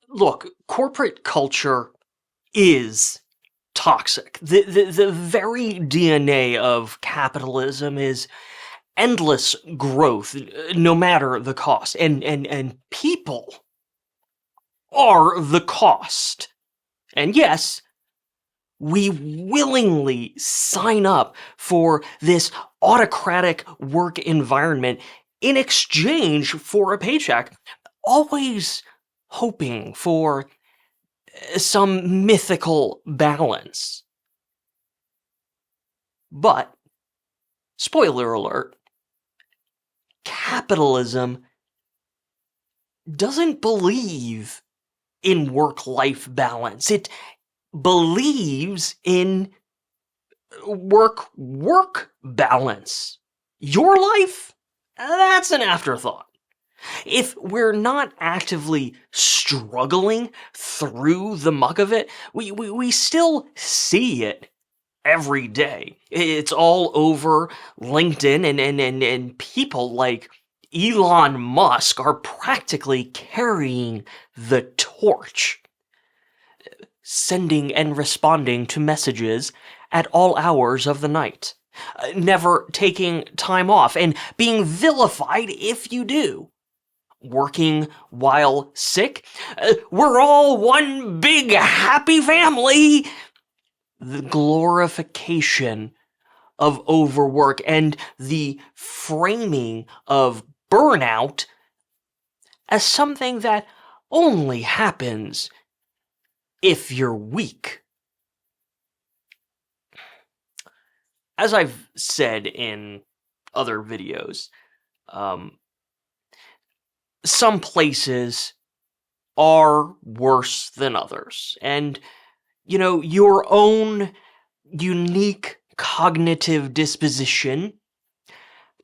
Look, corporate culture is toxic. The very DNA of capitalism is endless growth, no matter the cost. And people are the cost. And yes, we willingly sign up for this autocratic work environment in exchange for a paycheck, always hoping for some mythical balance. But, spoiler alert, capitalism doesn't believe in work-life balance. It believes in work balance. Your life? That's an afterthought. If we're not actively struggling through the muck of it, we still see it every day. It's all over LinkedIn, and people like Elon Musk are practically carrying the torch, sending and responding to messages at all hours of the night, never taking time off, and being vilified if you do. Working while sick? We're all one big happy family! The glorification of overwork and the framing of burnout as something that only happens if you're weak. As I've said in other videos, some places are worse than others. And, your own unique cognitive disposition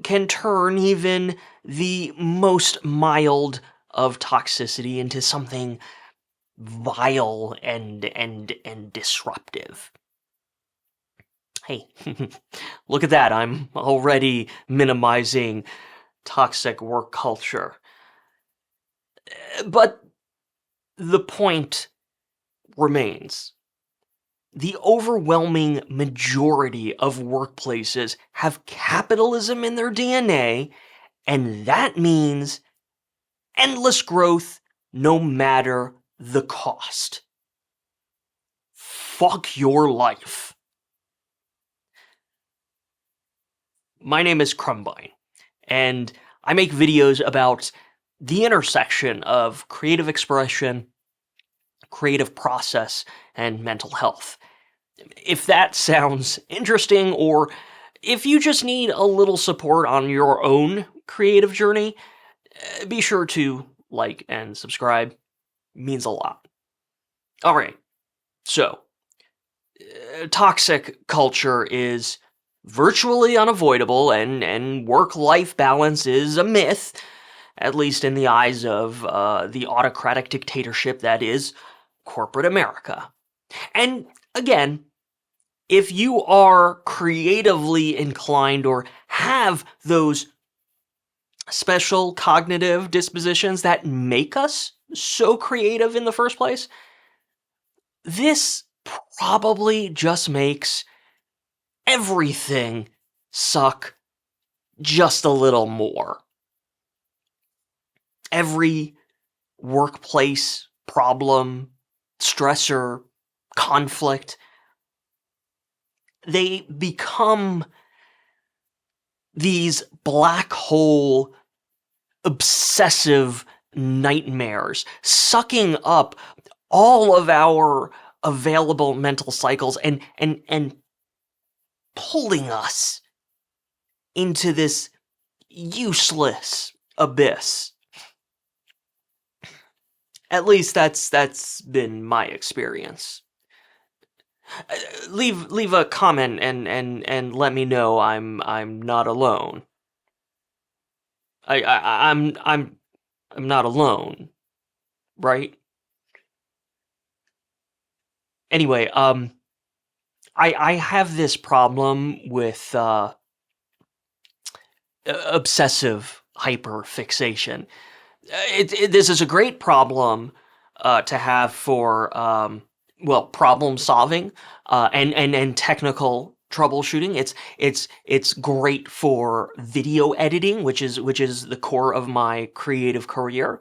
can turn even the most mild of toxicity into something vile and disruptive. Hey, look at that. I'm already minimizing toxic work culture. But the point remains. The overwhelming majority of workplaces have capitalism in their DNA, and that means endless growth no matter the cost. Fuck your life. My name is Crumbine, and I make videos about the intersection of creative expression, creative process, and mental health. If that sounds interesting, or if you just need a little support on your own creative journey, be sure to like and subscribe. It means a lot. Alright, so, toxic culture is virtually unavoidable, and work-life balance is a myth, at least in the eyes of the autocratic dictatorship that is corporate America. And again, if you are creatively inclined or have those special cognitive dispositions that make us so creative in the first place, this probably just makes everything suck just a little more. Every workplace problem, stressor, conflict, they become these black hole, obsessive nightmares, sucking up all of our available mental cycles and pulling us into this useless abyss. At least that's been my experience. Leave a comment and let me know I'm not alone. I'm not alone, right? Anyway, I have this problem with obsessive hyperfixation. This is a great problem to have for well, problem solving and technical troubleshooting. It's great for video editing, which is the core of my creative career.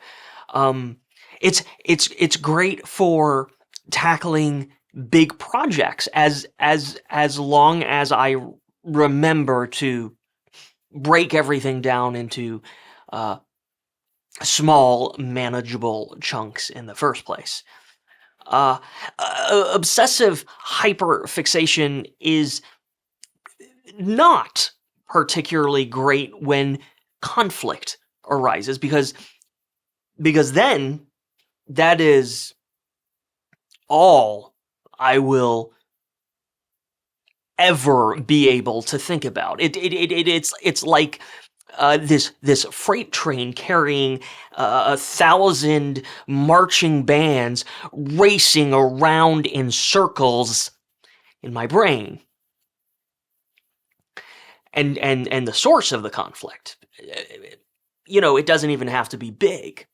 Um, it's great for tackling big projects as long as I remember to break everything down into uh, small, manageable chunks in the first place. Uh, Obsessive hyperfixation is not particularly great when conflict arises because then that is all I will ever be able to think about. It's like this freight train carrying 1,000 marching bands racing around in circles in my brain, and the source of the conflict. It doesn't even have to be big.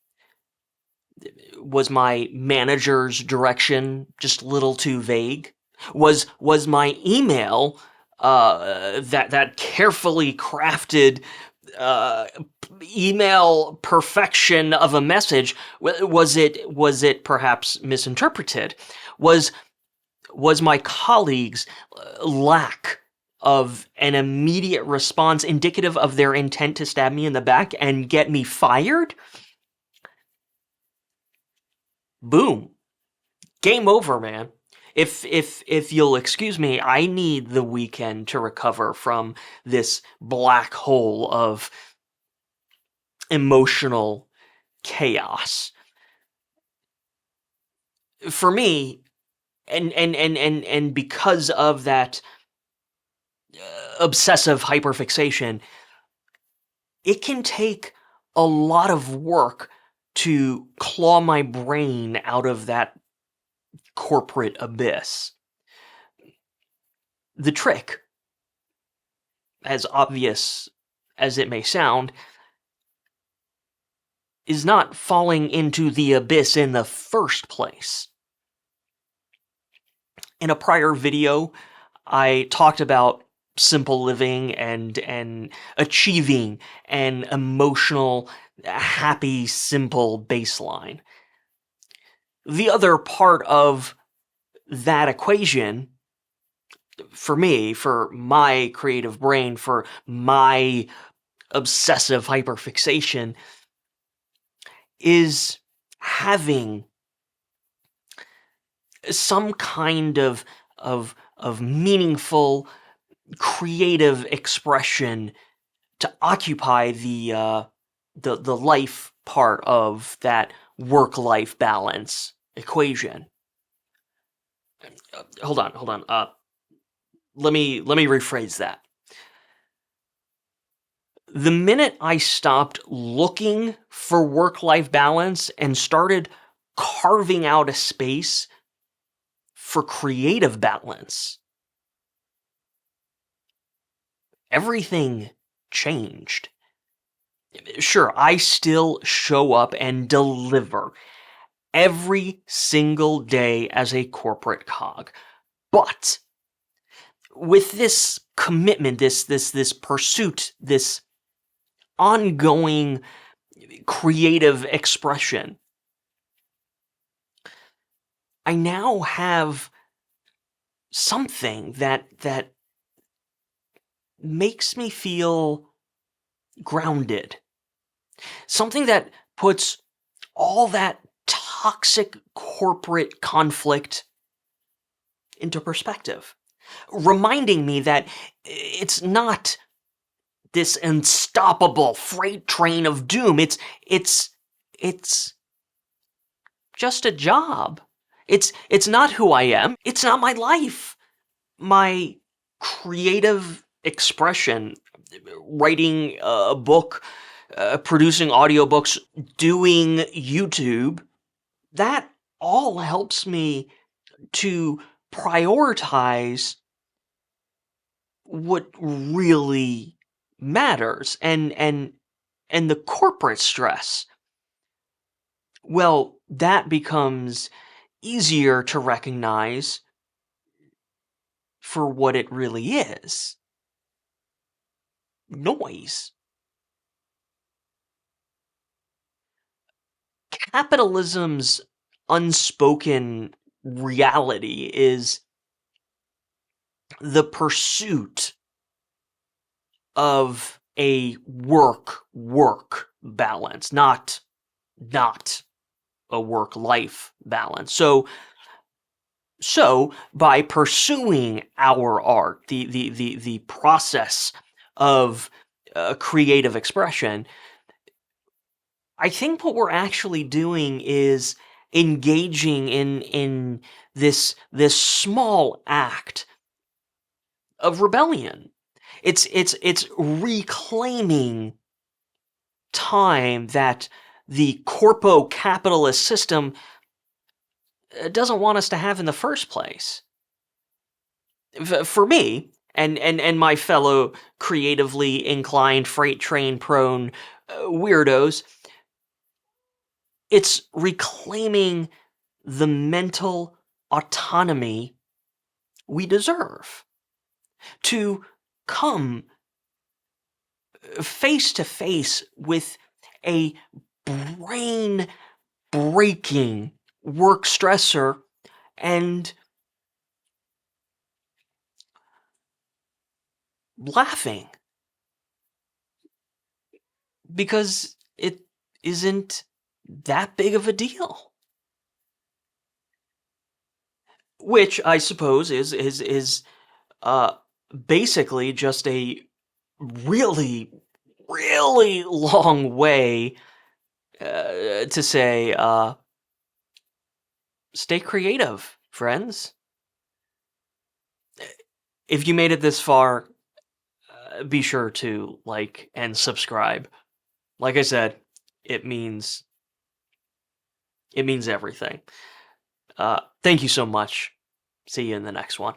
Was my manager's direction just a little too vague? Was my email that carefully crafted uh, email perfection of a message, was it perhaps misinterpreted? Was my colleagues' lack of an immediate response indicative of their intent to stab me in the back and get me fired? Boom. Game over, man. If you'll excuse me, I need the weekend to recover from this black hole of emotional chaos. For me, and because of that obsessive hyperfixation, it can take a lot of work to claw my brain out of that corporate abyss. The trick, as obvious as it may sound, is not falling into the abyss in the first place. In a prior video, I talked about simple living and achieving an emotional, happy, simple baseline. The other part of that equation, for me, for my creative brain, for my obsessive hyperfixation, is having some kind of meaningful creative expression to occupy the life part of that work-life balance equation. Hold on. Let me rephrase that. The minute I stopped looking for work-life balance and started carving out a space for creative balance, everything changed. Sure, I still show up and deliver every single day as a corporate cog, but with this commitment, this pursuit, this ongoing creative expression, I now have something that makes me feel grounded. Something that puts all that toxic corporate conflict into perspective. Reminding me that it's not this unstoppable freight train of doom. It's just a job. It's not who I am. It's not my life. My creative expression, writing a book, producing audiobooks, doing YouTube, that all helps me to prioritize what really matters, and the corporate stress, Well, that becomes easier to recognize for what it really is: noise. Capitalism's unspoken reality is the pursuit of a work balance, not a work life balance. So by pursuing our art, the process of creative expression, I think what we're actually doing is engaging in this small act of rebellion. It's reclaiming time that the corpo capitalist system doesn't want us to have in the first place. For me and my fellow creatively inclined, freight train prone weirdos, it's reclaiming the mental autonomy we deserve to come face to face with a brain breaking work stressor and laughing because it isn't that big of a deal. Which I suppose is uh basically just a really really long way to say stay creative, friends. If you made it this far, be sure to like and subscribe. Like I said, it means it means everything. Thank you so much. See you in the next one.